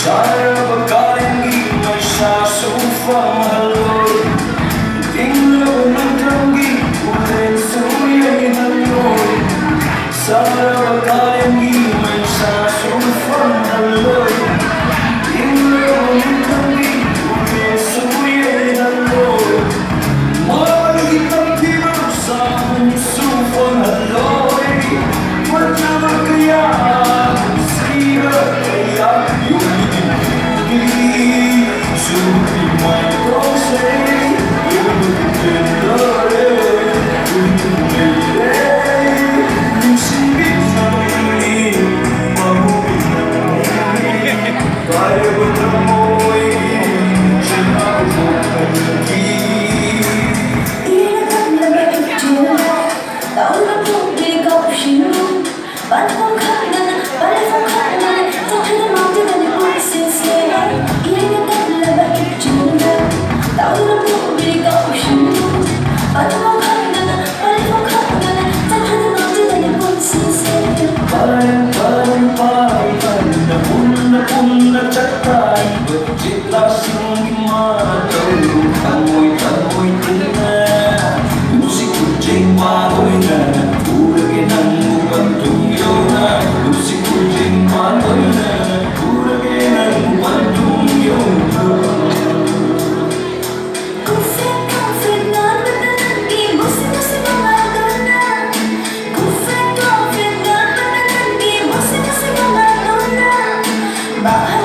pagkain may sa sufang halod. Tingnan ng tanggi, ulit suya'y halod. Sana pagkain may sa sufang halod. Tingnan ng tanggi, ulit suya'y halod. Maligit ang tibok sa sufang halod. Magkama kaya siga kaya yung supi my rosé, yung singit sa amin, mabuhay kaya ba namoy siya ako pagkakit. Ilan ang nag-ipityo, taon na po di ka opsyon. Balifong kanan, talk to the mountain and the voices say. Ilan ang nag-ipityo, taon na po di ka opsyon. Balifong kanan, talk to the mountain and the voices say. Parang na chatay, berjelas ng gimataw. Tamoy na, musik kucing maroy na, uragin ang mukang tungyo na. Musik kucing maroy na, uragin ang mukang tungyo na. Confet na matananggi, musi mga dona. Confet na matananggi, musi mga dona. Bahal